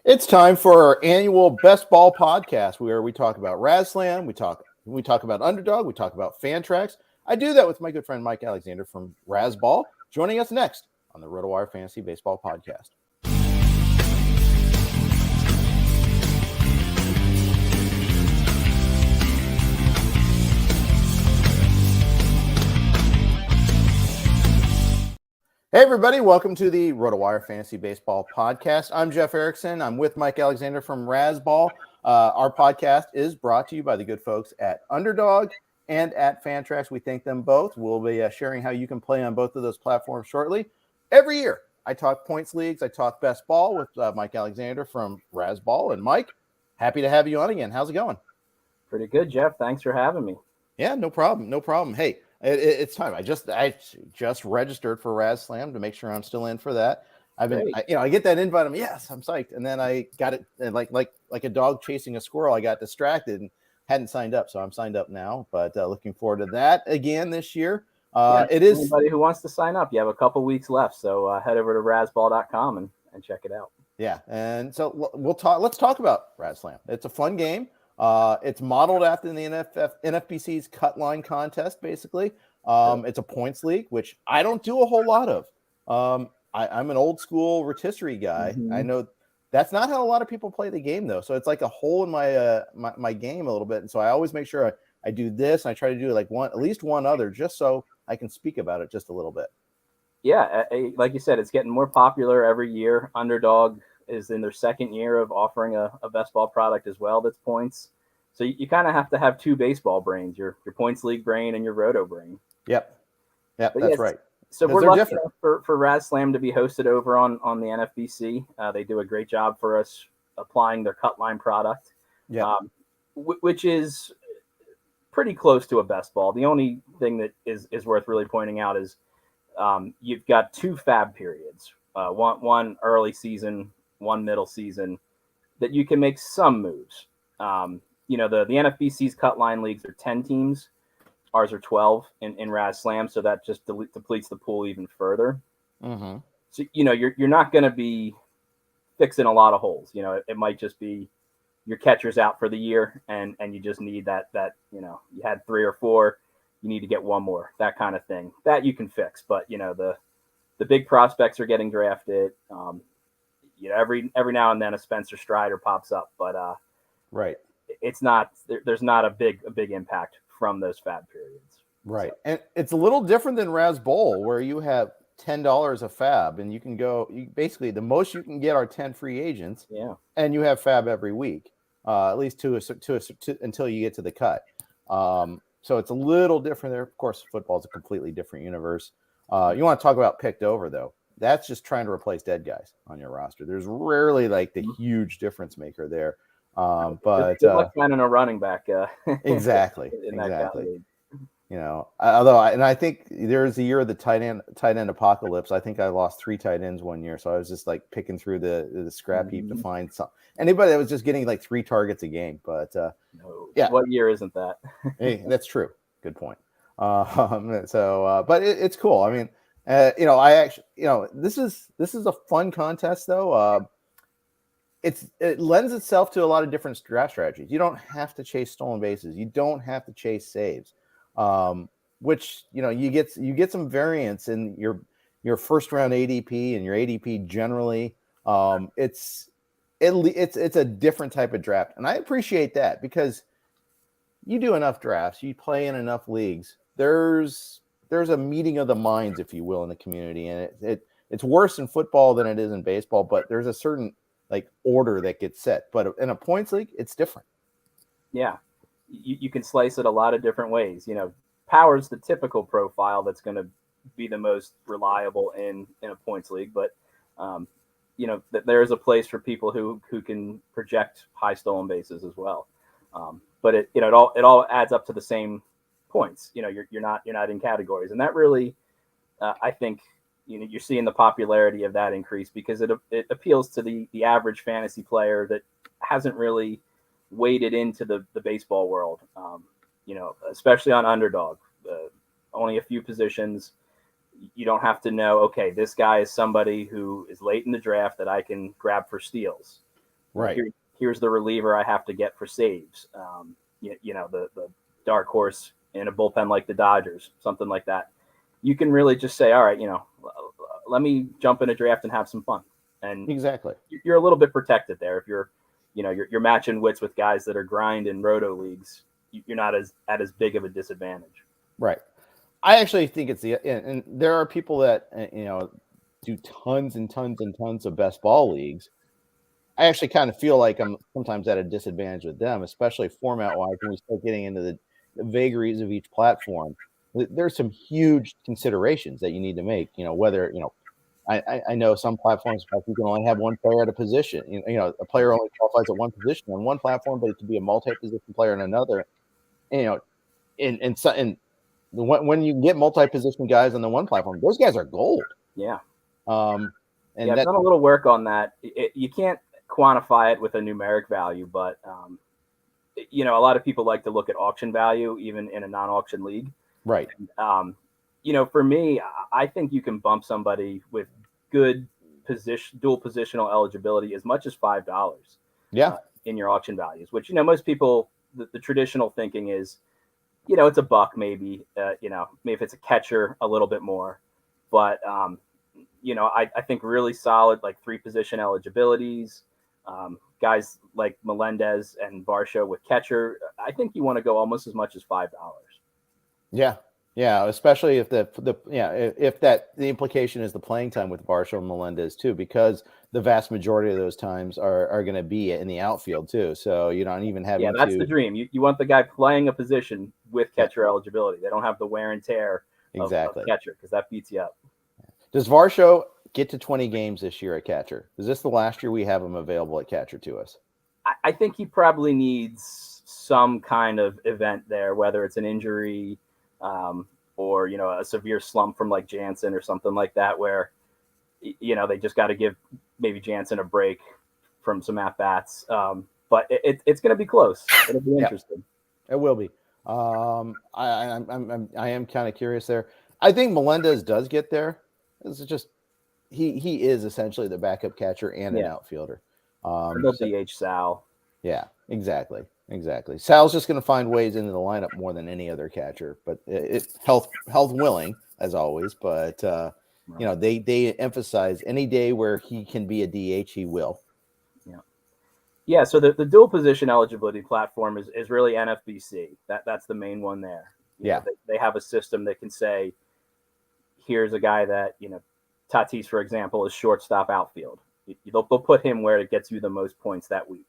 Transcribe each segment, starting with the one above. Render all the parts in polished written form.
It's time for our annual Best Ball podcast, where we talk about RazzSlam, we talk about Underdog, we talk about Fantrax. I do that with my good friend Mike Alexander from RazzBall, joining us next on the RotoWire Fantasy Baseball podcast. Hey, everybody. Welcome to the RotoWire Fantasy Baseball podcast. I'm Jeff Erickson. I'm with Mike Alexander from RazzBall. Our podcast is brought to you by the good folks at Underdog and at Fantrax. We thank them both. We'll be sharing how you can play on both of those platforms shortly. Every year, I talk points leagues. I talk best ball with Mike Alexander from RazzBall. And Mike, happy to have you on again. How's it going? Pretty good, Jeff. Thanks for having me. Yeah, no problem. No problem. Hey, it's time. I just registered for RazzSlam to make sure I'm still in for that. I get that invite. Yes, I'm psyched. And then I got it, and like a dog chasing a squirrel, I got distracted and hadn't signed up. So I'm signed up now, but looking forward to that again this year. It is anybody who wants to sign up. You have a couple weeks left, so head over to RazzBall.com and check it out. Yeah, and so let's talk about RazzSlam. It's a fun game. It's modeled after the NFBC's cut line contest, basically. It's a points league, which I don't do a whole lot of. I'm an old school rotisserie guy. Mm-hmm. I know that's not how a lot of people play the game, though. So it's like a hole in my game a little bit. And so I always make sure I do this, and I try to do at least one other, just so I can speak about it just a little bit. Yeah, like you said, it's getting more popular every year. Underdog is in their second year of offering a best ball product as well that's points. So you kind of have to have two baseball brains, your points league brain and your roto brain. Yep, that's right. So we're lucky enough for RazzSlam to be hosted over on the NFBC. They do a great job for us applying their cut line product, which is pretty close to a best ball. The only thing that is worth really pointing out is you've got two fab periods, one early season, one middle season, that you can make some moves. The NFBC's cut line leagues are 10 teams. Ours are 12 in RazzSlam, so that just depletes the pool even further. Mm-hmm. So, you're not going to be fixing a lot of holes. It might just be your catcher's out for the year and you just need that, you had 3 or 4, you need to get one more, that kind of thing. That you can fix, but, the big prospects are getting drafted. Every now and then a Spencer Strider pops up, but right, it's not. There's not a big impact from those fab periods. Right, and it's a little different than RazzBall, where you have $10 a fab, and you can go. Basically, the most you can get are 10 free agents. Yeah, and you have fab every week, at least to until you get to the cut. So it's a little different there. Of course, football is a completely different universe. You want to talk about picked over, though? That's just trying to replace dead guys on your roster. There's rarely the huge difference maker there. But good luck finding a running back. Exactly. I think there's a year of the tight end apocalypse. I think I lost 3 tight ends one year, so I was just picking through the scrap heap to find anybody that was just getting 3 targets a game. But yeah, what year isn't that? Hey, that's true. Good point. But it's cool. I mean, this is a fun contest, though. It lends itself to a lot of different draft strategies. You don't have to chase stolen bases. You don't have to chase saves, which you get some variance in your first round ADP and your ADP generally. It's a different type of draft, and I appreciate that because you do enough drafts, you play in enough leagues. There's a meeting of the minds, if you will, in the community, and it's worse in football than it is in baseball. But there's a certain order that gets set. But in a points league, it's different. Yeah, you can slice it a lot of different ways. Power's the typical profile that's going to be the most reliable in a points league, but there is a place for people who can project high stolen bases as well. But it all adds up to the same points. You're not in categories, and that really I think you're seeing the popularity of that increase because it appeals to the average fantasy player that hasn't really waded into the baseball world. Especially on Underdog, only a few positions. You don't have to know, okay, this guy is somebody who is late in the draft that I can grab for steals. Right. Here's the reliever I have to get for saves. The dark horse in a bullpen like the Dodgers, something like that. You can really just say, all right, let me jump in a draft and have some fun. And exactly, you're a little bit protected there. If you're matching wits with guys that are grind in roto leagues, you're not at as big of a disadvantage. Right. I actually think it's and there are people that do tons and tons and tons of best ball leagues. I actually kind of feel like I'm sometimes at a disadvantage with them, especially format wise when we start getting into the vagaries of each platform. There's some huge considerations that you need to make. Whether I know some platforms you can only have one player at a position. A player only qualifies at one position on one platform, but it could be a multi-position player in another. And, when you get multi-position guys on the one platform, those guys are gold. Yeah. And I've done a little work on that. You can't quantify it with a numeric value, but a lot of people like to look at auction value, even in a non-auction league. Right. And, for me, I think you can bump somebody with good dual positional eligibility as much as $5. Yeah. In your auction values, which most people, the traditional thinking is, it's $1 maybe. Maybe if it's a catcher, a little bit more, but I think really solid like 3-position eligibilities. Guys like Melendez and Varsho with catcher, I think you want to go almost as much as $5. Yeah, especially if if the implication is the playing time with Varsho and Melendez too, because the vast majority of those times are going to be in the outfield too. So you don't even have that's the dream. You want the guy playing a position with catcher eligibility. They don't have the wear and tear of catcher, because that beats you up. Does Varsho get to 20 games this year at catcher? Is this the last year we have him available at catcher to us? I think he probably needs some kind of event there, whether it's an injury or a severe slump from like Jansen or something like that, where they just got to give maybe Jansen a break from some at bats. But it's going to be close. It'll be interesting. It will be. I am kind of curious there. I think Melendez does get there. It's just he is essentially the backup catcher and an outfielder. DH Sal. Yeah, exactly. Sal's just going to find ways into the lineup more than any other catcher, but health willing as always. But they emphasize any day where he can be a DH, he will. Yeah. So the dual position eligibility platform is really NFBC. That's the main one there. They have a system that can say, here's a guy that Tatis, for example, is shortstop outfield. They'll put him where it gets you the most points that week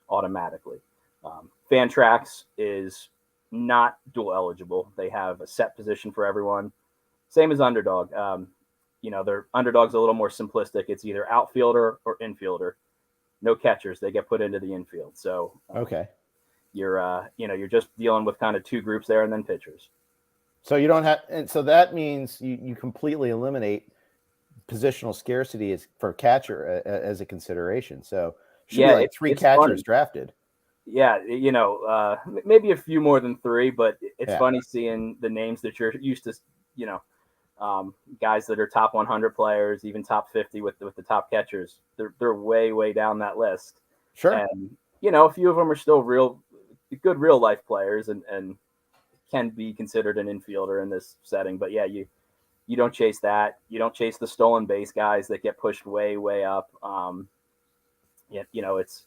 automatically. Fantrax is not dual eligible. They have a set position for everyone. Same as Underdog. Their Underdog's a little more simplistic. It's either outfielder or infielder. No catchers. They get put into the infield. So you're just dealing with kind of two groups there and then pitchers. So you don't have, and so that means you completely eliminate positional scarcity for catcher as a consideration. So should be like 3 catchers drafted. Yeah, maybe a few more than 3, but it's funny seeing the names that you're used to, guys that are top 100 players, even top 50 with the top catchers. They're way down that list. Sure. And a few of them are still good real life players and can be considered an infielder in this setting. But you don't chase that. You don't chase the stolen base guys that get pushed way up. It's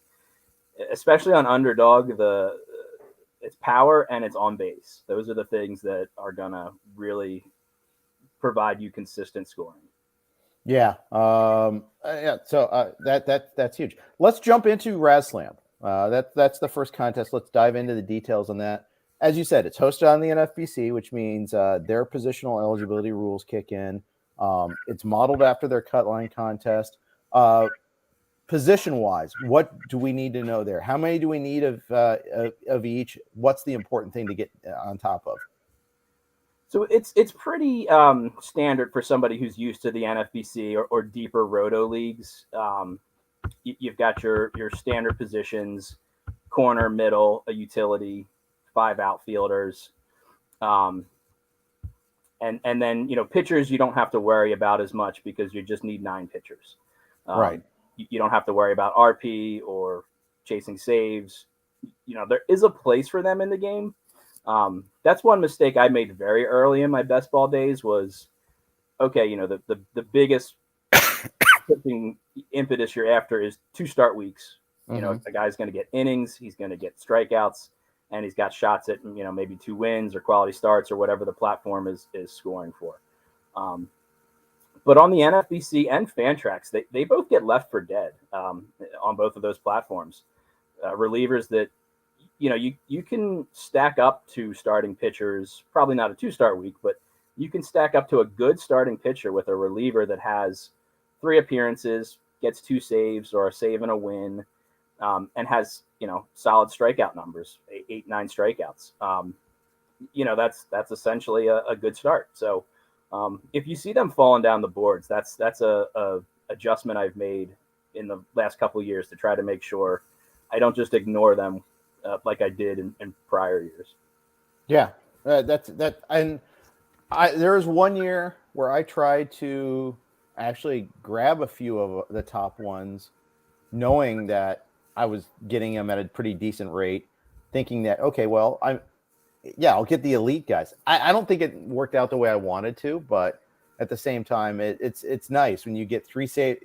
especially on Underdog, it's power and it's on base. Those are the things that are gonna really provide you consistent scoring. Yeah. So that's huge. Let's jump into RazzSlam. That's the first contest. Let's dive into the details on that. As you said, it's hosted on the NFBC, which means their positional eligibility rules kick in. It's modeled after their cut line contest. Position-wise, what do we need to know there? How many do we need of each? What's the important thing to get on top of? So it's pretty standard for somebody who's used to the NFBC or deeper roto leagues. You've got your standard positions: corner, middle, a utility, 5 outfielders, and then pitchers you don't have to worry about as much because you just need 9 pitchers. Right. you don't have to worry about RP or chasing saves. There is a place for them in the game. That's one mistake I made very early in my best ball days was, okay, the biggest impetus you're after is 2 start weeks. The guy's going to get innings, he's going to get strikeouts, and he's got shots at, maybe 2 wins or quality starts or whatever the platform is scoring for. But on the NFBC and Fantrax, they both get left for dead on both of those platforms. Relievers that, you can stack up to starting pitchers, probably not a 2-start week, but you can stack up to a good starting pitcher with a reliever that has 3 appearances, gets 2 saves or a save and a win, and has, solid strikeout numbers, 8, 9 strikeouts. That's essentially a good start. So if you see them falling down the boards, that's a adjustment I've made in the last couple of years to try to make sure I don't just ignore them like I did in prior years. Yeah, and there was one year where I tried to actually grab a few of the top ones, knowing that I was getting them at a pretty decent rate, thinking that, okay, well, I'll get the elite guys. I don't think it worked out the way I wanted to, but at the same time, it's nice when you get 3 saves.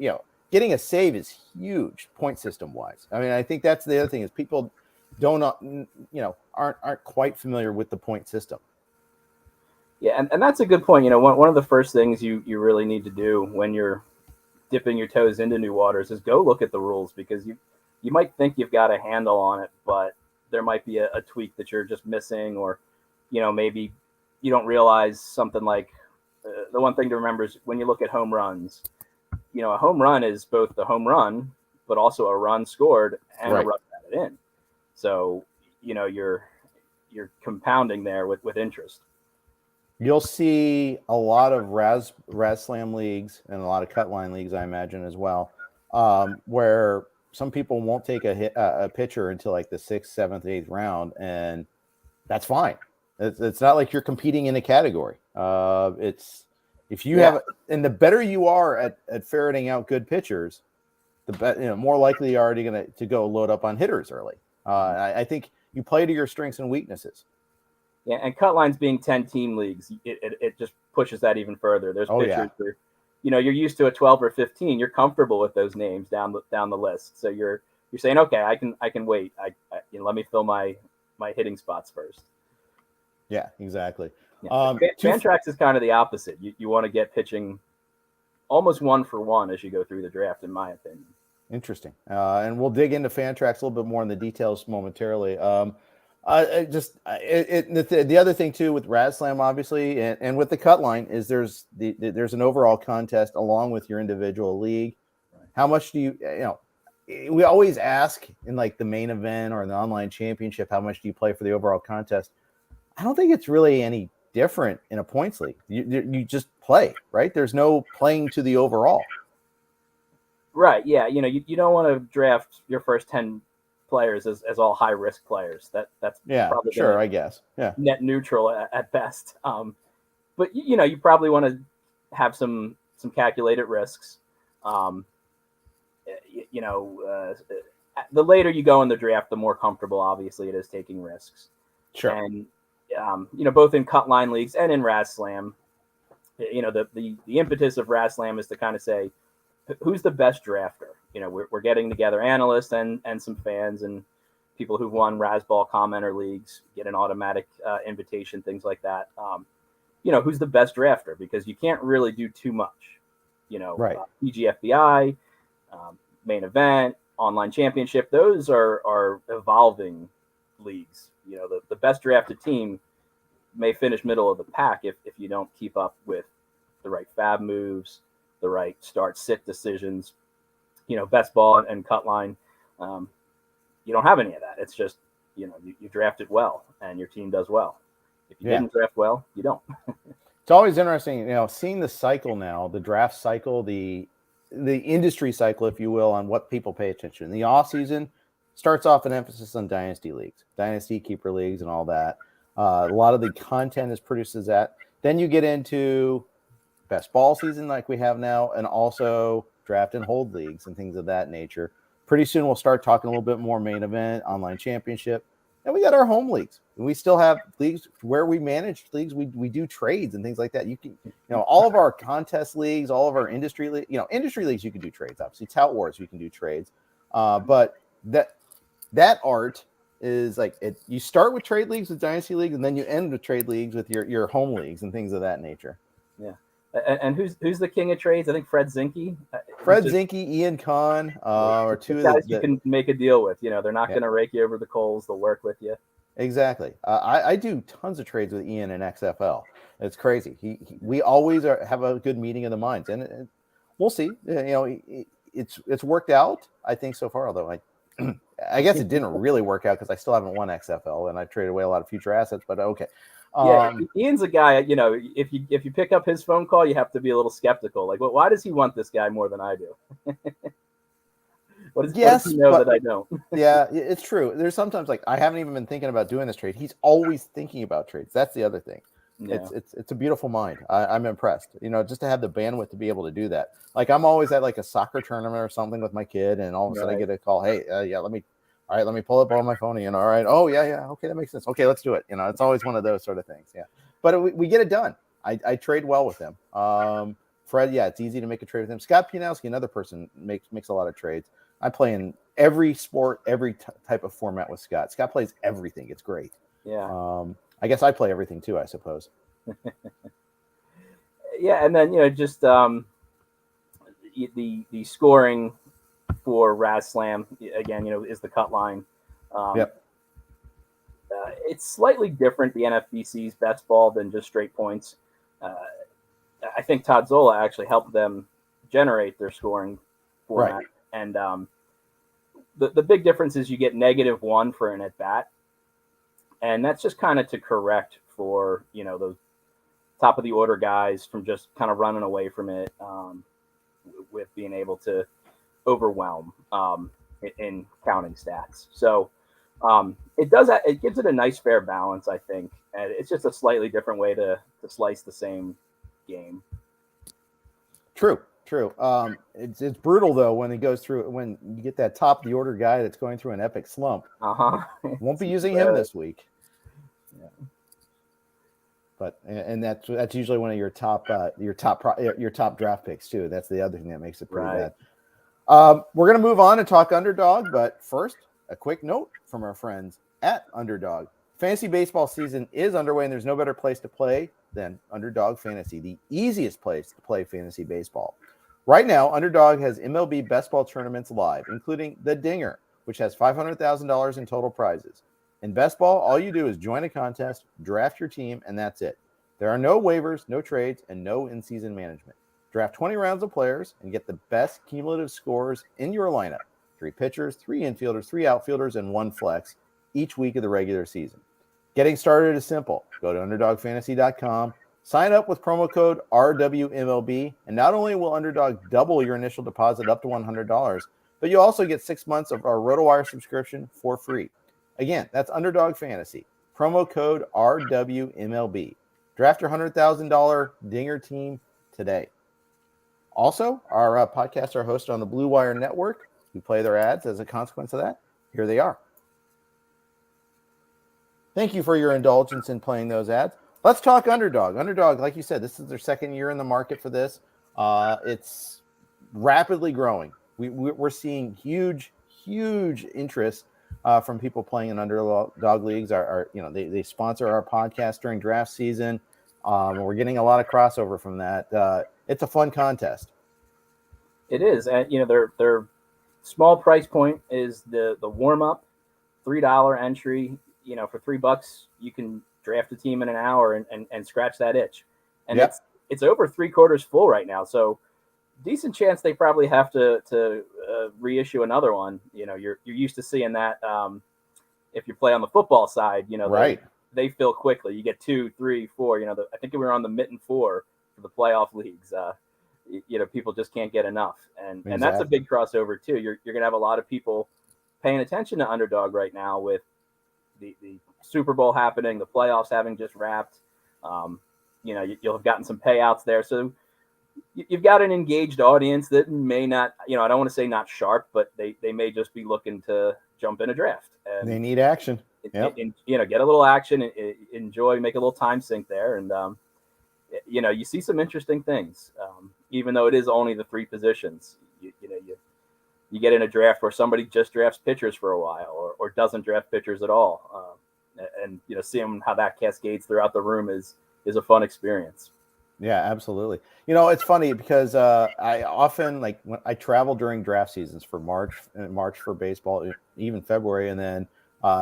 Getting a save is huge point system wise. I mean, I think that's the other thing is people aren't quite familiar with the point system. Yeah, and that's a good point. One of the first things you really need to do when you're dipping your toes into new waters is go look at the rules, because you might think you've got a handle on it, but there might be a tweak that you're just missing, or maybe you don't realize something like the one thing to remember is when you look at home runs, a home run is both the home run but also a run scored and a run batted in. So you're compounding there with interest. You'll see a lot of RazzSlam leagues and a lot of cut line leagues, I imagine, as well, where some people won't take a pitcher until like the 6th, 7th, 8th round, and that's fine. It's not like you're competing in a category. It's if you have, and the better you are at ferreting out good pitchers, the more likely you're already going to go load up on hitters early. I think you play to your strengths and weaknesses. Yeah, and cut lines being 10-team leagues, it just pushes that even further. There's pitchers where, you're used to a 12 or 15. You're comfortable with those names down the list. So you're saying, okay, I can wait. Let me fill my hitting spots first. Yeah, exactly. Yeah. Fantrax is kind of the opposite. You want to get pitching almost 1-for-1 as you go through the draft, in my opinion. Interesting. And we'll dig into Fantrax a little bit more in the details momentarily. The other thing too with RazzSlam, obviously, and with the cut line is there's an overall contest along with your individual league. How much do you we always ask in like the main event or in the online championship, how much do you play for the overall contest? I don't think it's really any different in a points league. You just play, right? There's no playing to the overall. Right. Yeah. You don't want to draft your first 10 players as all high risk players. That's probably sure, I guess. Yeah. Net neutral at best. But you probably want to have some calculated risks. The later you go in the draft, the more comfortable obviously it is taking risks. Sure. And both in cut line leagues and in RazzSlam, the impetus of RazzSlam is to kind of say, who's the best drafter? We're getting together analysts and some fans and people who've won RazzBall commenter leagues, get an automatic invitation, things like that. Who's the best drafter? Because you can't really do too much. Right. PGFBI, main event, online championship, those are evolving leagues. The best drafted team may finish middle of the pack if you don't keep up with the right fab moves, the right start-sit decisions. Best ball and cut line, you don't have any of that. It's just, you drafted well and your team does well. If you didn't draft well, you don't. It's always interesting, seeing the cycle now, the draft cycle, the industry cycle, if you will, on what people pay attention. The off season starts off an emphasis on dynasty leagues, dynasty keeper leagues and all that. A lot of the content is produced as that. Then you get into best ball season like we have now, and also draft and hold leagues and things of that nature. Pretty soon we'll start talking a little bit more main event, online championship. And we got our home leagues. We still have leagues where we manage leagues. We do trades and things like that. You can, all of our contest leagues, all of our industry leagues, industry leagues, you can do trades. Obviously, Tout Wars, you can do trades. But that art is like it. You start with trade leagues with dynasty leagues, and then you end with trade leagues with your home leagues and things of that nature. Yeah. And who's the king of trades? I think Fred Zinke. Zinke, Ian Kahn, or two guys of the you can make a deal with. They're not going to rake you over the coals. They'll work with you. Exactly. I do tons of trades with Ian in XFL. It's crazy. We always have a good meeting of the minds, and we'll see. It's worked out, I think, so far. Although I guess it didn't really work out because I still haven't won XFL, and I traded away a lot of future assets. But okay. Ian's a guy. If you pick up his phone call, you have to be a little skeptical. Like, why does he want this guy more than I do? What does he know that I don't? Yeah, it's true. There's sometimes I haven't even been thinking about doing this trade. He's always thinking about trades. That's the other thing. Yeah. It's a beautiful mind. I'm impressed. Just to have the bandwidth to be able to do that. I'm always at a soccer tournament or something with my kid, and all of a sudden I get a call. Hey, let me pull up on my phone. All right. Oh yeah. Okay, that makes sense. Okay, let's do it. It's always one of those sort of things. Yeah, but we get it done. I trade well with him. Fred, it's easy to make a trade with him. Scott Pianowski, another person, makes a lot of trades. I play in every sport, every type of format with Scott. Scott plays everything. It's great. Yeah. I guess I play everything too, I suppose. Yeah, and then just the scoring for RazzSlam again, is the cut line. Yep. It's slightly different, the NFBC's best ball, than just straight points. I think Todd Zola actually helped them generate their scoring format. Right. And the big difference is you get -1 for an at bat, and that's just kind of to correct for those top of the order guys from just kind of running away from it with being able to overwhelm in counting stats. So it gives it a nice fair balance, I think, and it's just a slightly different way to slice the same game. True. It's brutal though when it goes through, when you get that top of the order guy that's going through an epic slump. Won't be using him this week. Yeah. But and that's usually one of your top draft picks too. That's the other thing that makes it pretty bad. We're gonna move on and talk Underdog, but first, a quick note from our friends at Underdog. Fantasy baseball season is underway, and there's no better place to play than Underdog Fantasy, the easiest place to play fantasy baseball. Right now, Underdog has MLB best ball tournaments live, including the Dinger, which has $500,000 in total prizes. In best ball, all you do is join a contest, draft your team, and that's it. There are no waivers, no trades, and no in-season management. Draft 20 rounds of players and get the best cumulative scores in your lineup. 3 pitchers, 3 infielders, 3 outfielders, and 1 flex each week of the regular season. Getting started is simple. Go to UnderdogFantasy.com, sign up with promo code RWMLB, and not only will Underdog double your initial deposit up to $100, but you'll also get 6 months of our RotoWire subscription for free. Again, that's Underdog Fantasy. Promo code RWMLB. Draft your $100,000 Dinger team today. Also, our podcasts are hosted on the Blue Wire Network. We play their ads as a consequence of that. Here they are. Thank you for your indulgence in playing those ads. Let's talk Underdog. Underdog, like you said, this is their second year in the market for this. It's rapidly growing. We're seeing huge interest from people playing in Underdog leagues. They sponsor our podcast during draft season. We're getting a lot of crossover from that. It's a fun contest. It is, and their small price point is the warm up, $3 entry. For $3, you can draft a team in an hour and scratch that itch. And it's over 3/4 full right now. So decent chance they probably have to reissue another one. You're used to seeing that if you play on the football side, right. They fill quickly. You get 2, 3, 4. I think we were on the mitten 4 for the playoff leagues. People just can't get enough, and that's a big crossover too. You're gonna have a lot of people paying attention to Underdog right now with the Super Bowl happening, the playoffs having just wrapped. You'll have gotten some payouts there. So you've got an engaged audience that may not, I don't want to say not sharp, but they may just be looking to jump in a draft. And they need action. Yep. Get a little action, enjoy, make a little time sink there. And, you see some interesting things, even though it is only the 3 positions. You get in a draft where somebody just drafts pitchers for a while or doesn't draft pitchers at all. And seeing how that cascades throughout the room is a fun experience. Yeah, absolutely. It's funny because I often, like, when I travel during draft seasons for March for baseball, even February, and then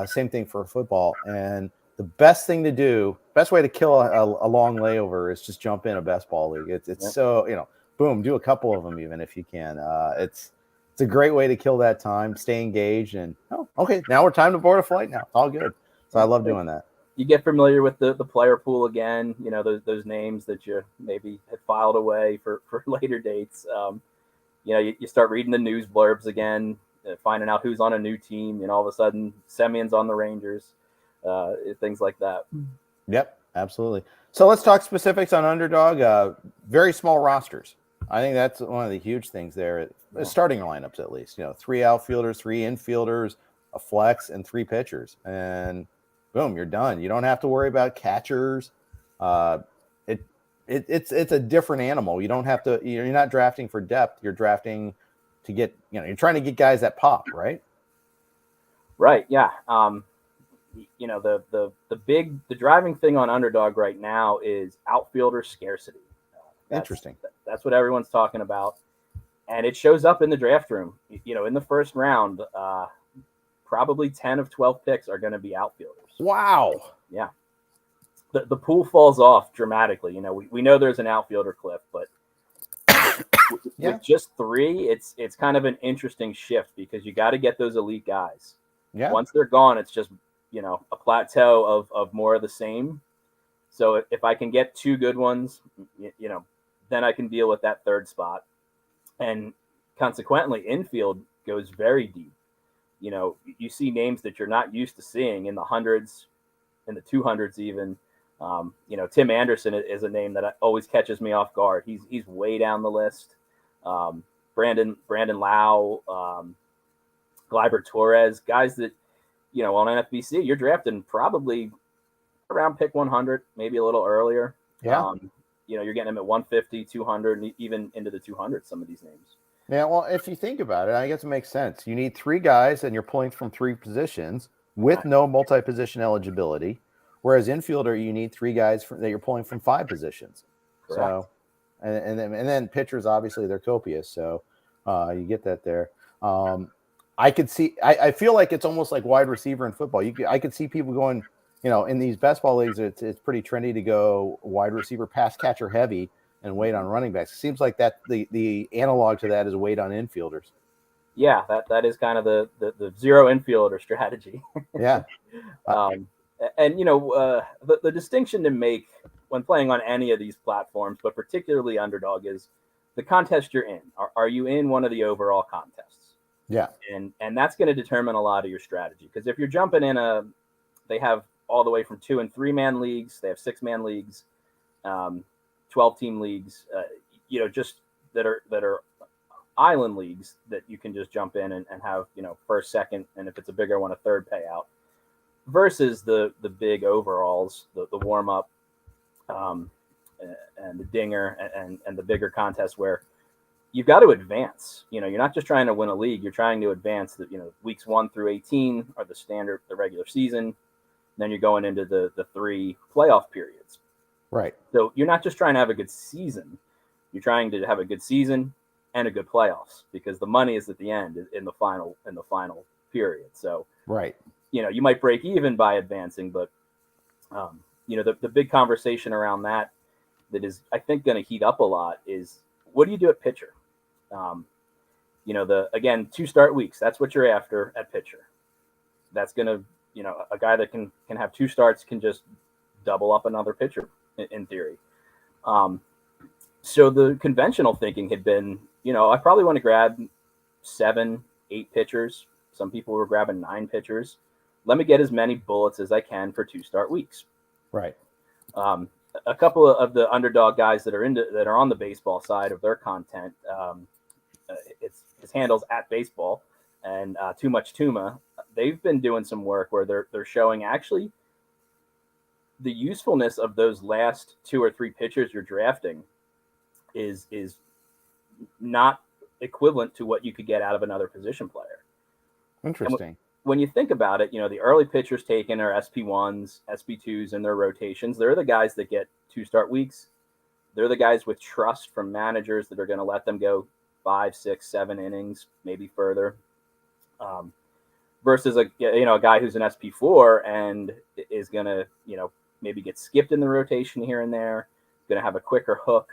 same thing for football. And the best way to kill a long layover is just jump in a best ball league. It's so, boom, do a couple of them even if you can. It's a great way to kill that time, stay engaged, and okay, now we're time to board a flight now. It's all good. So I love doing that. You get familiar with the player pool again, those names that you maybe had filed away for later dates. You start reading the news blurbs again, finding out who's on a new team, all of a sudden Semion's on the Rangers, things like that. Yep, absolutely. So let's talk specifics on Underdog. Very small rosters. I think that's one of the huge things there. Starting lineups, at least, 3 outfielders, 3 infielders, a flex, and 3 pitchers. And boom, you're done. You don't have to worry about catchers. It's a different animal. You don't have to. You're not drafting for depth. You're drafting to get. You're trying to get guys that pop, right? Right. Yeah. The driving thing on Underdog right now is outfielder scarcity. Interesting. That's what everyone's talking about, and it shows up in the draft room. In the first round, probably 10 of 12 picks are going to be outfielders. Wow. Yeah. The pool falls off dramatically. We know there's an outfielder cliff, but with just 3, it's kind of an interesting shift because you got to get those elite guys. Yeah. Once they're gone, it's just, a plateau of more of the same. So if I can get 2 good ones, then I can deal with that 3rd spot. And consequently, infield goes very deep. You see names that you're not used to seeing in the hundreds, in the 200s even. Tim Anderson is a name that always catches me off guard. He's way down the list. Brandon Lau, Gleyber Torres, guys that, on NFBC, you're drafting probably around pick 100, maybe a little earlier. Yeah. You're getting them at 150, 200, and even into the 200s, some of these names. Yeah, well, if you think about it, I guess it makes sense. You need 3 guys, and you're pulling from 3 positions with no multi-position eligibility. Whereas infielder, you need 3 guys that you're pulling from 5 positions. Correct. So, and then pitchers, obviously, they're copious. So you get that there. I could see. I feel like it's almost like wide receiver in football. I could see people going. In these best ball leagues, it's pretty trendy to go wide receiver, pass catcher heavy, and wait on running backs. It seems like that the analog to that is wait on infielders. Yeah, that is kind of the zero infielder strategy. Yeah. And the distinction to make when playing on any of these platforms, but particularly Underdog, is the contest you're in. Are you in one of the overall contests? Yeah. And that's going to determine a lot of your strategy. Because if you're jumping in they have all the way from 2- and 3-man leagues, they have 6-man leagues, 12-team leagues, just that are island leagues that you can just jump in and have, first, second, and if it's a bigger one, a 3rd payout, versus the big overalls, the warm up, and the dinger and the bigger contests where you've got to advance. You're not just trying to win a league, you're trying to advance. Weeks 1 through 18 are the regular season. Then you're going into the 3 playoff periods. Right. So you're not just trying to have a good season. You're trying to have a good season and a good playoffs, because the money is at the end in the final period. So right. You might break even by advancing, but the big conversation around that is, I think, going to heat up a lot is, what do you do at pitcher? Again, 2 start weeks, that's what you're after at pitcher. That's going to, a guy that can have 2 starts can just double up another pitcher in theory. So the conventional thinking had been, I probably want to grab 7, 8 pitchers. Some people were grabbing 9 pitchers. Let me get as many bullets as I can for 2 start weeks. Right. a couple of the Underdog guys that are on the baseball side of their content. His handles at baseball and Too Much Tuma. They've been doing some work where they're showing actually the usefulness of those last 2 or 3 pitchers you're drafting is not equivalent to what you could get out of another position player. Interesting. When you think about it, the early pitchers taken are SP1s, SP2s in their rotations. They're the guys that get 2 start weeks. They're the guys with trust from managers that are going to let them go 5, 6, 7 innings, maybe further. Versus a guy who's an SP4 and is going to, maybe get skipped in the rotation here and there, going to have a quicker hook.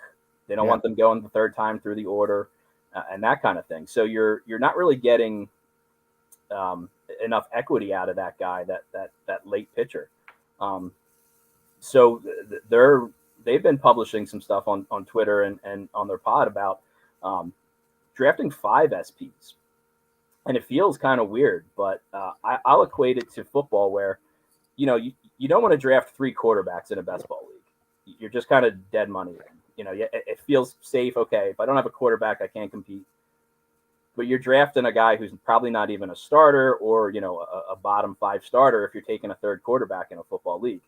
They don't want them going the 3rd time through the order and that kind of thing. So you're not really getting enough equity out of that guy, that late pitcher. So they've been publishing some stuff on Twitter and on their pod about drafting 5 SPs. And it feels kind of weird, but I'll equate it to football where, you don't want to draft 3 quarterbacks in a best ball league. You're just kind of dead money. It feels safe. Okay, if I don't have a quarterback, I can't compete. But you're drafting a guy who's probably not even a starter or, a bottom 5 starter if you're taking a 3rd quarterback in a football league.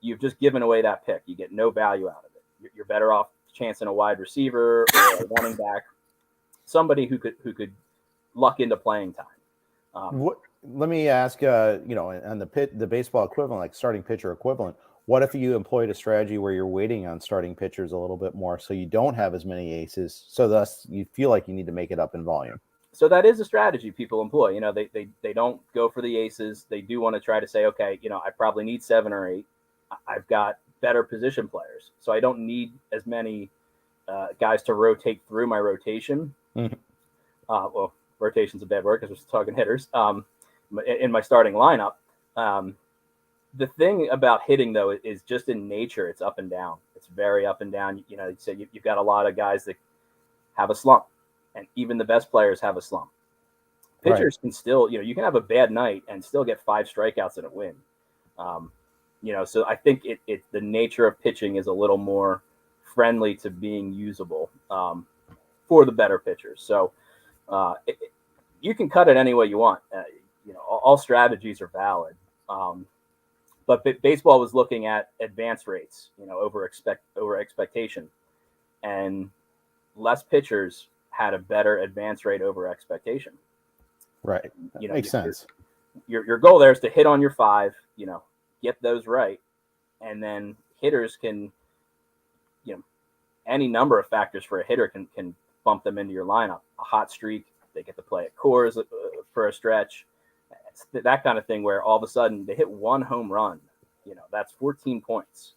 You've just given away that pick. You get no value out of it. You're better off chancing a wide receiver or a running back, somebody who could luck into playing time. Let me ask, on the baseball equivalent, like starting pitcher equivalent, what if you employed a strategy where you're waiting on starting pitchers a little bit more so you don't have as many aces, so thus you feel like you need to make it up in volume? So that is a strategy people employ. They don't go for the aces. They do want to try to say, okay, I probably need 7 or 8. I've got better position players, so I don't need as many guys to rotate through my rotation. Mm-hmm. Well, rotation's a bad word because we're talking hitters. In my starting lineup, the thing about hitting though is just in nature, it's up and down. It's very up and down. So you've got a lot of guys that have a slump, and even the best players have a slump. Pitchers can still, you can have a bad night and still get 5 strikeouts in a win. So I think the nature of pitching is a little more friendly to being usable for the better pitchers. So you can cut it any way you want. All strategies are valid. But baseball was looking at advance rates, over expectation, and less pitchers had a better advance rate over expectation. Right. Makes sense. Your goal there is to hit on your 5, get those right. And then hitters can, any number of factors for a hitter can bump them into your lineup. A hot streak, they get to play at Coors for a stretch. It's that kind of thing where all of a sudden they hit 1 home run. That's 14 points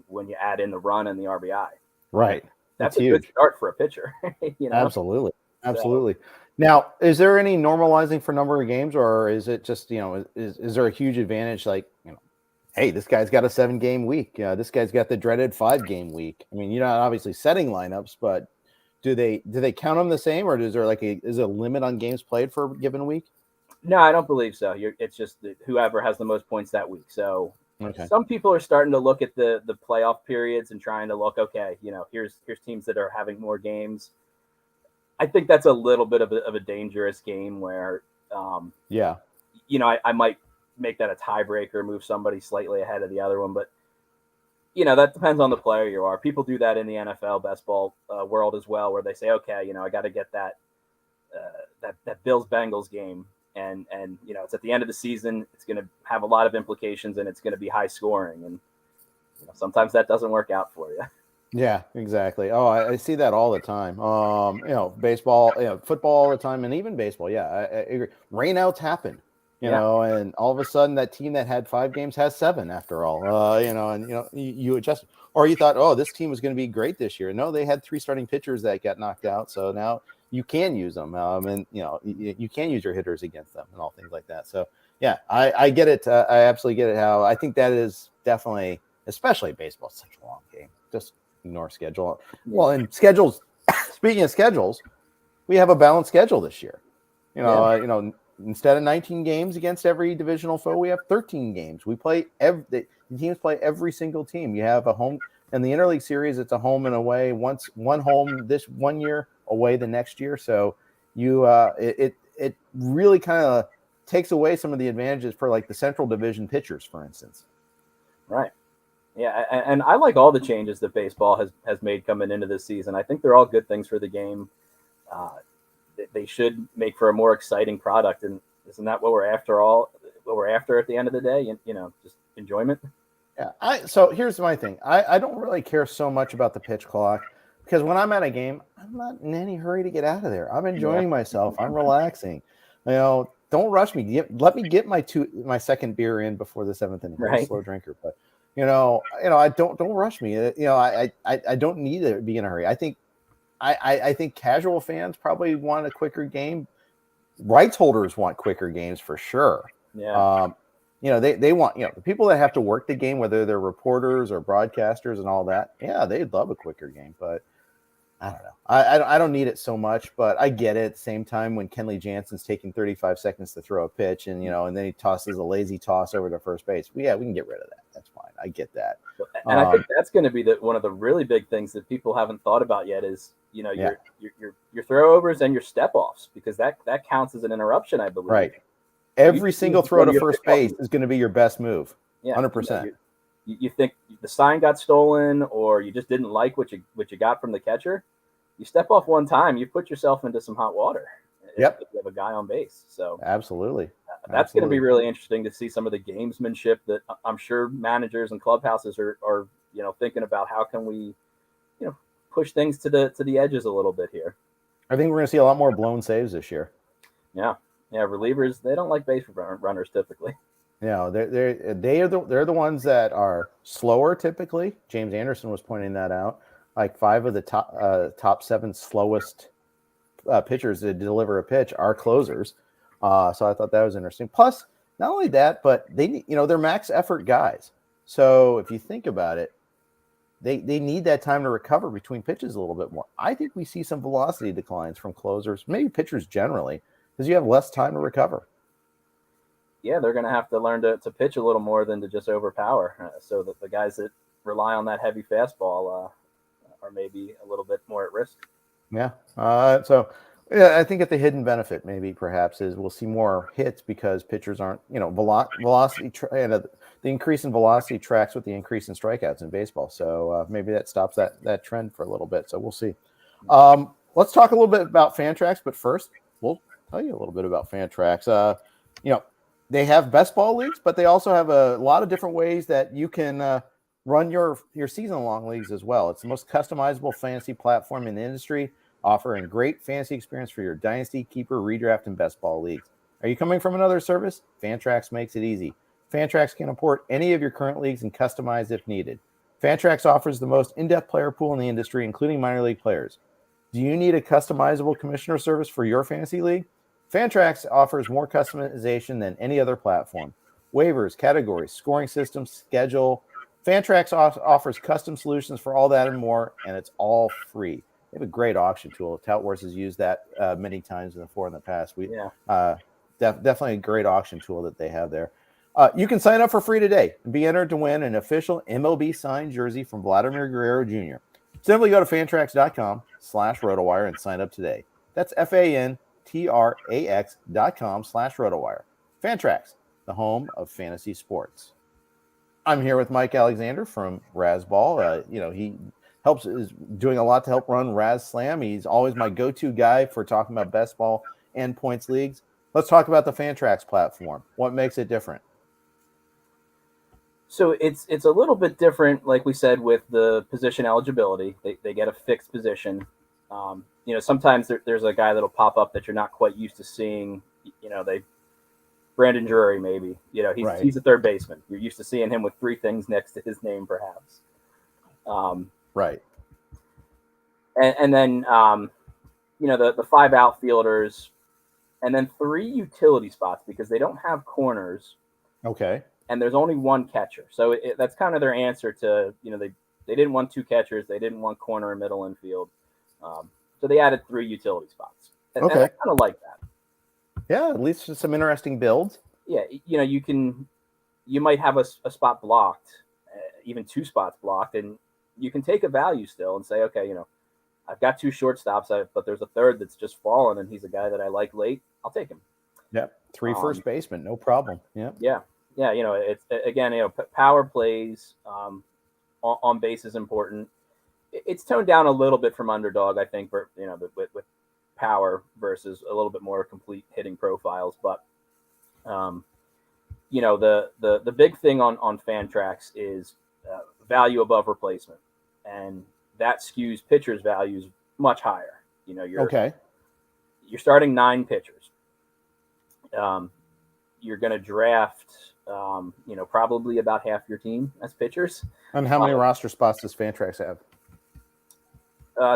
when you add in the run and the RBI. Right. That's a huge. Good start for a pitcher. Absolutely. So. Now, is there any normalizing for number of games, or is it just, is there a huge advantage? Like, hey, this guy's got a 7-game week. This guy's got the dreaded 5-game week. I mean, you're not obviously setting lineups, but do they count them the same, or is there is a limit on games played for a given week? No, I don't believe so. It's just whoever has the most points that week. So some people are starting to look at the playoff periods and trying to look, okay, here's teams that are having more games. I think that's a little bit of a dangerous game where, I might make that a tiebreaker, move somebody slightly ahead of the other one. But, that depends on the player you are. People do that in the NFL best ball world as well, where they say, okay, I got to get that Bills-Bengals game. And it's at the end of the season. It's going to have a lot of implications, and it's going to be high scoring. And sometimes that doesn't work out for you. Yeah, exactly. Oh, I see that all the time. Baseball, football all the time, and even baseball. Yeah, I agree. Rainouts happen, and all of a sudden that team that had 5 games has 7 after all. You adjust, or you thought, oh, this team was going to be great this year. No, they had 3 starting pitchers that got knocked out, so now you can use them, and you can use your hitters against them and all things like that. So yeah, I get it. I absolutely get it. How I think that is definitely, especially baseball, it's such a long game. Just ignore schedule. Well, and schedules. Speaking of schedules, we have a balanced schedule this year. instead of 19 games against every divisional foe, we have 13 games. We play the teams play every single team. You have a home in the interleague series. It's a home and away. One home this one year, away the next year. So it really kind of takes away some of the advantages for like the Central Division pitchers, for instance. Right. Yeah, and I like all the changes that baseball has made coming into this season. I think they're all good things for the game. They should make for a more exciting product, and isn't that what we're after? What we're after at the end of the day, just enjoyment. Yeah. So here's my thing. I don't really care so much about the pitch clock because when I'm at a game, I'm not in any hurry to get out of there. I'm enjoying myself. I'm relaxing. Don't rush me. Let me get my second beer in before the seventh inning. I'm a slow drinker, but I don't rush me. I don't need to be in a hurry. I think casual fans probably want a quicker game. Rights holders want quicker games for sure. Yeah. They want, the people that have to work the game, whether they're reporters or broadcasters and all that. Yeah, they'd love a quicker game, but I don't know. I don't need it so much, but I get it at the same time when Kenley Jansen's taking 35 seconds to throw a pitch and then he tosses a lazy toss over to first base. We can get rid of that. That's fine. I get that. And I think that's going to be one of the really big things that people haven't thought about yet is, your throwovers and your step offs, because that counts as an interruption, I believe. Right. Every single throw to first base is going to be your best move. Yeah. 100%. You think the sign got stolen or you just didn't like what you got from the catcher, you step off one time, you put yourself into some hot water. Yep. If you have a guy on base. So absolutely. That's going to be really interesting to see some of the gamesmanship that I'm sure managers and clubhouses are thinking about. How can we, push things to the edges a little bit here? I think we're going to see a lot more blown saves this year. Yeah. Yeah. Relievers, they don't like base runners typically. They're the ones that are slower typically. James Anderson was pointing that out. Like 5 of the top 7 slowest pitchers to deliver a pitch are closers. So I thought that was interesting. Plus, not only that, but they're max effort guys. So if you think about it, they need that time to recover between pitches a little bit more. I think we see some velocity declines from closers, maybe pitchers generally, because you have less time to recover. Yeah, they're going to have to learn to pitch a little more than to just overpower. So that the guys that rely on that heavy fastball are maybe a little bit more at risk. Yeah. I think at the hidden benefit, maybe perhaps is we'll see more hits because pitchers aren't, velocity. The increase in velocity tracks with the increase in strikeouts in baseball. So maybe that stops that trend for a little bit. So we'll see. Let's talk a little bit about Fantrax, but first we'll tell you a little bit about Fantrax. They have best ball leagues, but they also have a lot of different ways that you can run your season-long leagues as well. It's the most customizable fantasy platform in the industry, offering great fantasy experience for your dynasty, keeper, redraft, and best ball leagues. Are you coming from another service? Fantrax makes it easy. Fantrax can import any of your current leagues and customize if needed. Fantrax offers the most in-depth player pool in the industry, including minor league players. Do you need a customizable commissioner service for your fantasy league? Fantrax offers more customization than any other platform. Waivers, categories, scoring systems, schedule. Fantrax offers custom solutions for all that and more, and it's all free. They have a great auction tool. Tout Wars has used that many times before in the past. Definitely a great auction tool that they have there. You can sign up for free today and be entered to win an official MLB signed jersey from Vladimir Guerrero Jr. Simply go to fantrax.com/RotoWire and sign up today. That's fantrax.com/RotoWire. Fantrax, the home of fantasy sports. I'm here with Mike Alexander from RazzBall. He is doing a lot to help run RazzSlam. He's always my go-to guy for talking about best ball and points leagues. Let's talk about the Fantrax platform. What makes it different? So it's a little bit different, like we said, with the position eligibility. They get a fixed position. Sometimes there's a guy that'll pop up that you're not quite used to seeing. Brandon Drury, maybe. He's a third baseman. You're used to seeing him with 3 things next to his name, perhaps. Right. And then the 5 outfielders, and then 3 utility spots because they don't have corners. Okay. And there's only 1 catcher. So that's kind of their answer to, they didn't want 2 catchers. They didn't want corner and middle infield. So they added 3 utility spots. And I kind of like that. Yeah, at least some interesting builds. Yeah, you might have a spot blocked, even 2 spots blocked, and you can take a value still and say, okay, I've got 2 shortstops, but there's a third that's just fallen, and he's a guy that I like late. I'll take him. Yep, 3 first basemen, no problem. Yep. Yeah. It's again, power plays on base is important. It's toned down a little bit from Underdog, I think, for with power versus a little bit more complete hitting profiles. But the big thing on Fantrax is value above replacement, and that skews pitchers' values much higher. You're starting 9 pitchers. You're going to draft, probably about half your team as pitchers. And how many roster spots does Fantrax have?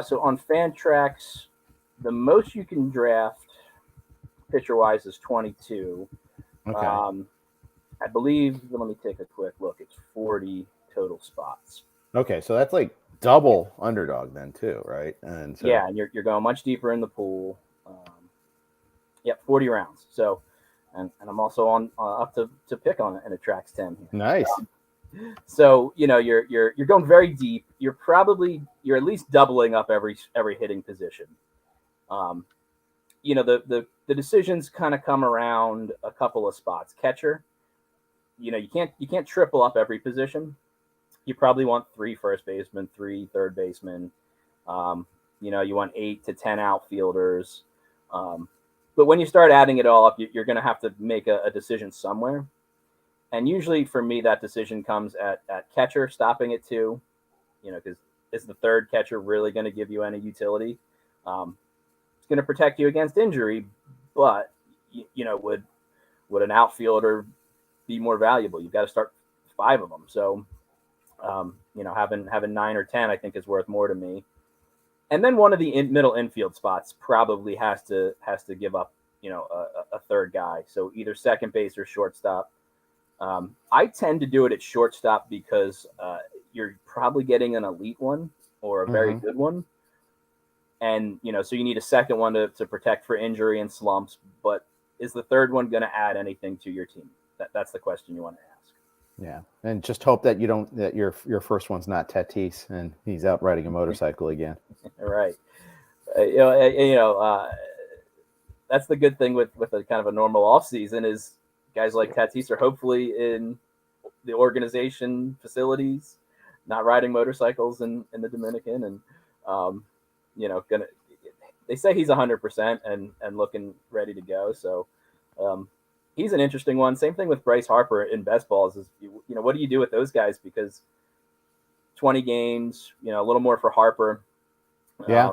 So on Fantrax, the most you can draft pitcher-wise is 22. Okay. I believe, let me take a quick look. It's 40 total spots. Okay, so that's like double Underdog then too, right? And so... yeah, and you're going much deeper in the pool. 40 rounds. So, and I'm also on up to pick on it, and it tracks 10 here. Nice. So you're going very deep. You're at least doubling up every hitting position. The decisions kind of come around a couple of spots. Catcher, you can't triple up every position. You probably want 3 first basemen, 3 third basemen. You want 8 to 10 outfielders. But when you start adding it all up, you're going to have to make a decision somewhere. And usually for me, that decision comes at catcher, stopping at 2, because is the third catcher really going to give you any utility? It's going to protect you against injury, but, would an outfielder be more valuable? You've got to start 5 of them. So, having 9 or 10, I think, is worth more to me. And then one of the middle infield spots probably has to give up, a third guy. So either second base or shortstop. I tend to do it at shortstop because you're probably getting an elite one or a very good one. And, so you need a second one to protect for injury and slumps. But is the third one going to add anything to your team? That's the question you want to ask. Yeah, and just hope that your first one's not Tatis and he's out riding a motorcycle again. Right. That's the good thing with a kind of a normal off season is guys like Tatis are hopefully in the organization facilities, not riding motorcycles in the Dominican, and they say he's 100% and looking ready to go. So. He's an interesting one. Same thing with Bryce Harper in best balls is, what do you do with those guys? Because 20 games, a little more for Harper. Yeah.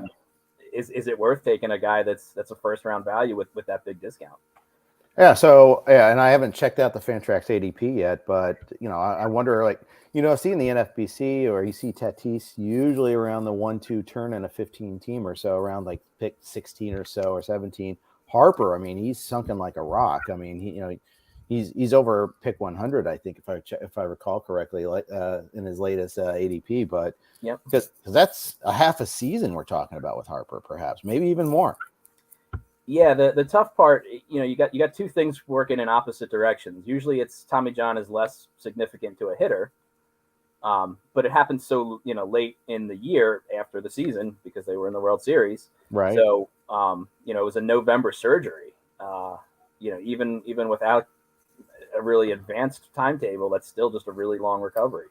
Is it worth taking a guy that's a first round value with that big discount? Yeah. So, and I haven't checked out the Fantrax ADP yet, but, I wonder, seeing the NFBC or you see Tatis usually around the 1-2 turn in a 15 team or so, around like pick 16 or so or 17. Harper, I mean, he's sunken like a rock. I mean, he's over pick 100, I think, if I recall correctly, in his latest ADP. But because that's a half a season we're talking about with Harper, perhaps, maybe even more. Yeah, the tough part, you got 2 things working in opposite directions. Usually, it's Tommy John is less significant to a hitter, but it happens so late in the year after the season because they were in the World Series, right? So. It was a November surgery. Even without a really advanced timetable, that's still just a really long recovery.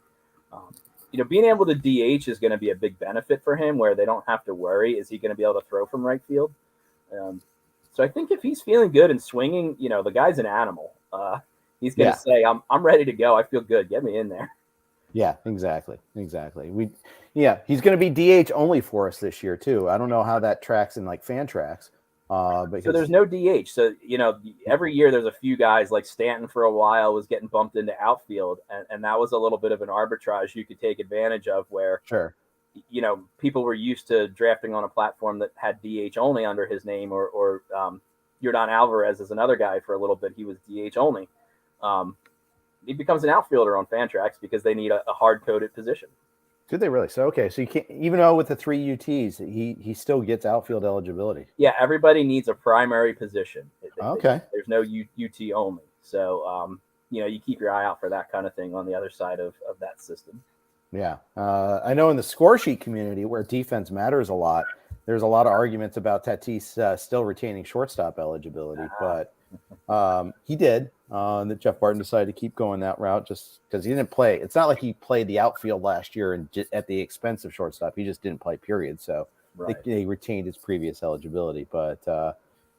Being able to DH is going to be a big benefit for him, where they don't have to worry, is he going to be able to throw from right field? So I think if he's feeling good and swinging, the guy's an animal. He's going to say, I'm ready to go. I feel good. Get me in there. Yeah, exactly. He's going to be DH only for us this year too. I don't know how that tracks in like Fantrax. So there's no DH. So, every year there's a few guys like Stanton for a while was getting bumped into outfield. And that was a little bit of an arbitrage you could take advantage of where, sure, people were used to drafting on a platform that had DH only under his name or Yordan Alvarez is another guy for a little bit. He was DH only. He becomes an outfielder on Fantrax because they need a hard-coded position. Did they really? So okay, so you can't, even though with the 3 UTs, he still gets outfield eligibility. Yeah, everybody needs a primary position. Okay. There's no UT only. So you keep your eye out for that kind of thing on the other side of that system. Yeah. I know in the score sheet community where defense matters a lot, there's a lot of arguments about Tatis still retaining shortstop eligibility, but he did. That Jeff Barton decided to keep going that route just because he didn't play. It's not like he played the outfield last year and at the expense of shortstop. He just didn't play, period. So they retained his previous eligibility. But,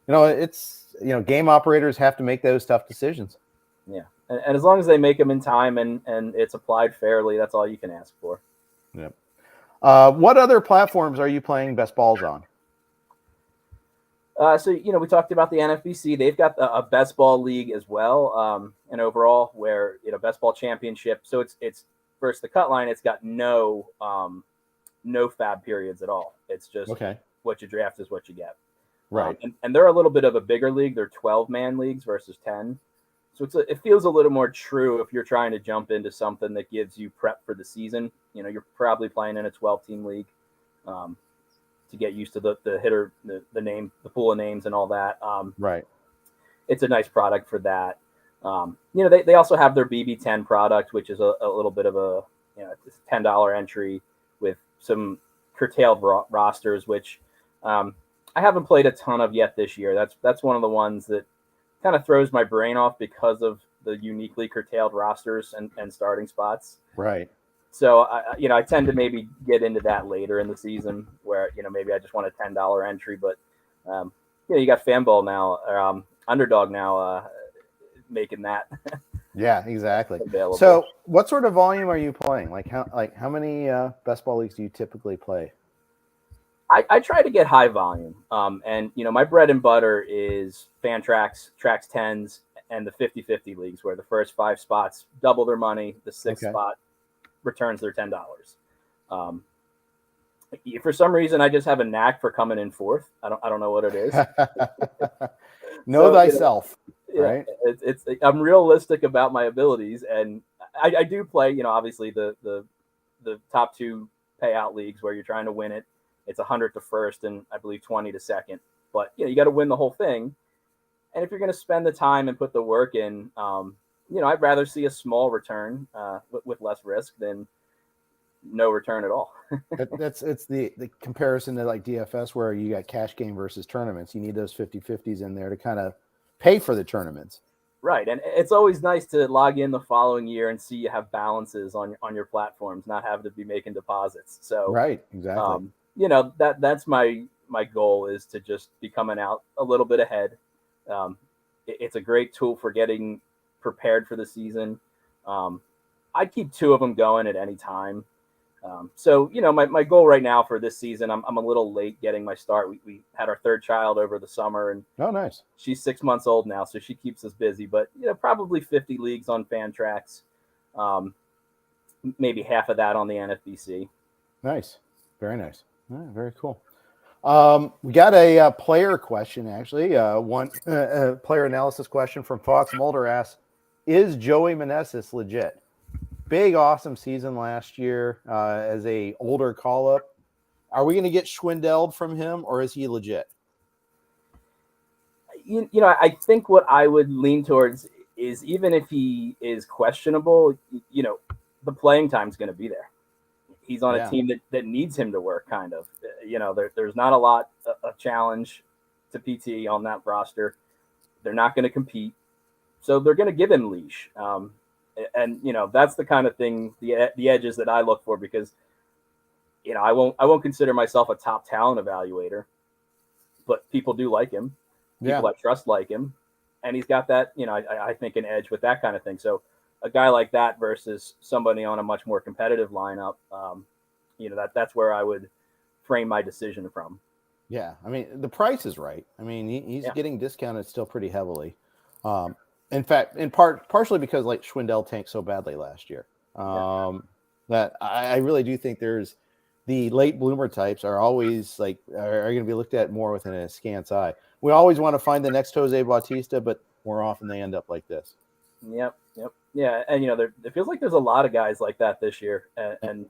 it's, game operators have to make those tough decisions. Yeah. And as long as they make them in time and it's applied fairly, that's all you can ask for. Yep. What other platforms are you playing best balls on? So we talked about the NFBC. They've got a best ball league as well, and overall where best ball championship. So it's versus the cut line. It's got no fab periods at all. It's just what you draft is what you get. Right. And they're a little bit of a bigger league. They're 12-man leagues versus 10. So it feels a little more true if you're trying to jump into something that gives you prep for the season. You're probably playing in a 12-team league. To get used to the hitter, the name, the pool of names and all that. Right. It's a nice product for that. They also have their BB10 product, which is a little bit of a, it's a $10 entry with some curtailed rosters, which I haven't played a ton of yet this year. That's one of the ones that kind of throws my brain off because of the uniquely curtailed rosters and starting spots. Right. So, I tend to maybe get into that later in the season where, maybe I just want a $10 entry. But, you got Fanball now, or Underdog now making that. Yeah, exactly. Available. So what sort of volume are you playing? How many best ball leagues do you typically play? I try to get high volume. And, my bread and butter is Fantrax, Trax 10s, and the 50-50 leagues where the first 5 spots double their money, the 6th spot returns their $10. For some reason, I just have a knack for coming in 4th. I don't know what it is. Know thyself, right? It's I'm realistic about my abilities, and I do play. Obviously the top 2 payout leagues where you're trying to win it. It's 100 to first, and I believe 20 to second. But you got to win the whole thing. And if you're going to spend the time and put the work in, I'd rather see a small return with less risk than no return at all. It's the comparison to like DFS where you got cash game versus tournaments. You need those 50-50s in there to kind of pay for the tournaments. Right. And it's always nice to log in the following year and see you have balances on your platforms, not having to be making deposits. So right, exactly. That's my goal is to just be coming out a little bit ahead. It's a great tool for getting prepared for the season. I'd keep 2 of them going at any time. My goal right now for this season, I'm a little late getting my start. We had our 3rd child over the summer, and nice. She's 6 months old now, so she keeps us busy. But probably 50 leagues on Fantrax, maybe half of that on the NFBC. Nice, very nice, very cool. We got a player question, actually. One player analysis question from Fox Mulder asks, is Joey Meneses legit? Big, awesome season last year as a older call-up. Are we going to get Schwindelled from him, or is he legit? I think what I would lean towards is even if he is questionable, the playing time is going to be there. He's on a team that needs him to work, kind of. There's not a lot of challenge to PT on that roster. They're not going to compete, so they're going to give him leash. And that's the kind of thing, the edges that I look for, because I won't consider myself a top talent evaluator, but people do like him. People I trust like him, and he's got that. I think an edge with that kind of thing. So a guy like that versus somebody on a much more competitive lineup, that's where I would frame my decision from. Yeah, I mean, the price is right. I mean, he's getting discounted still pretty heavily. In fact, partially because like Schwindel tanked so badly last year. That I really do think there's the late bloomer types are always are going to be looked at more with an askance eye. We always want to find the next Jose Bautista, but more often they end up like this. Yep. Yeah, and it feels like there's a lot of guys like that this year, and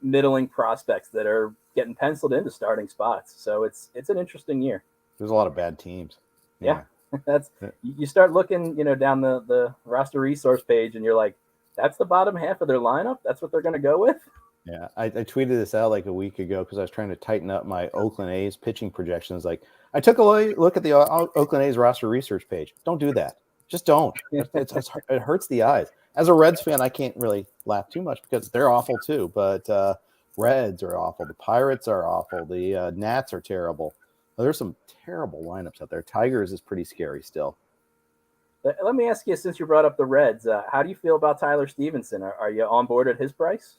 middling prospects that are getting penciled into starting spots. So it's an interesting year. There's a lot of bad teams. Yeah. You start looking, down the roster resource page, and you're like, that's the bottom half of their lineup. That's what they're going to go with. Yeah, I tweeted this out like a week ago because I was trying to tighten up my Oakland A's pitching projections. Like, I took a look at the Oakland A's roster research page. Don't do that. Just don't. It hurts the eyes. As a Reds fan, I can't really laugh too much because they're awful too. But Reds are awful. The Pirates are awful. The Nats are terrible. There's some terrible lineups out there. Tigers is pretty scary still. Let me ask you, since you brought up the Reds, how do you feel about Tyler Stevenson? Are you on board at his price?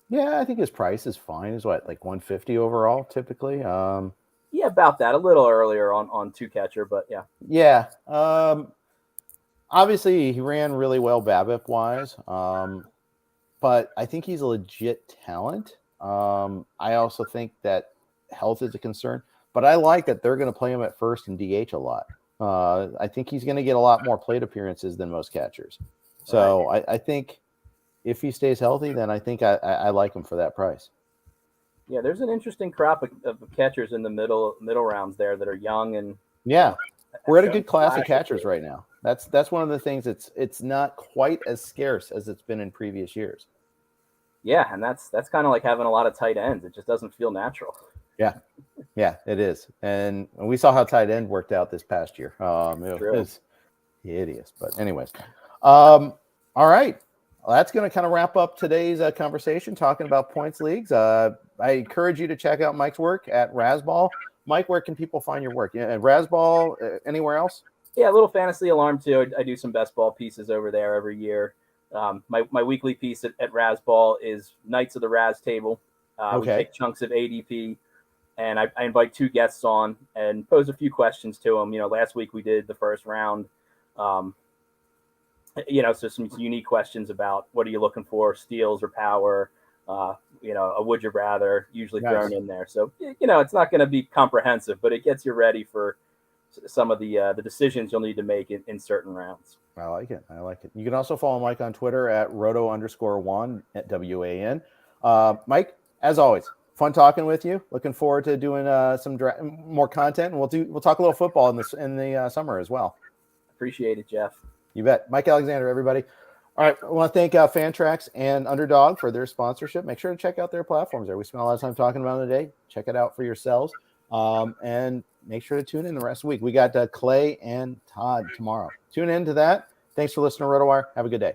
Yeah, I think his price is fine. Is what, like 150 overall typically? Yeah, about that. A little earlier on two catcher, but yeah. Yeah. Obviously, he ran really well BABIP wise, but I think he's a legit talent. I also think that health is a concern, but I like that they're going to play him at first and DH a lot. I think he's going to get a lot more plate appearances than most catchers. So right. I think if he stays healthy, then I think I like him for that price. Yeah, there's an interesting crop of catchers in the middle rounds there that are young and yeah, we're at a good class of catchers right now. That's one of the things. It's not quite as scarce as it's been in previous years. Yeah, and that's kind of like having a lot of tight ends. It just doesn't feel natural. Yeah, it is. And we saw how tight end worked out this past year. It was hideous. But anyways, all right. Well, that's going to kind of wrap up today's conversation talking about points leagues. I encourage you to check out Mike's work at RazzBall. Mike, where can people find your work? At RazzBall, anywhere else? Yeah, a little Fantasy Alarm too. I do some best ball pieces over there every year. My weekly piece at RazzBall is Knights of the Razz Table. We take chunks of ADP, and I invite two guests on and pose a few questions to them. Last week we did the first round. So some unique questions about what are you looking for, steals or power, a would you rather usually thrown in there. So, it's not going to be comprehensive, but it gets you ready for some of the decisions you'll need to make in certain rounds. I like it. You can also follow Mike on Twitter at Roto_1 at WAN. Mike, as always, fun talking with you. Looking forward to doing some more content, and we'll talk a little football in the summer as well. Appreciate it, Jeff. You bet. Mike Alexander, everybody. All right. I want to thank Fantrax and Underdog for their sponsorship. Make sure to check out their platforms there. We spent a lot of time talking about it today. Check it out for yourselves. And make sure to tune in the rest of the week. We got Clay and Todd tomorrow. Tune in to that. Thanks for listening to RotoWire. Have a good day.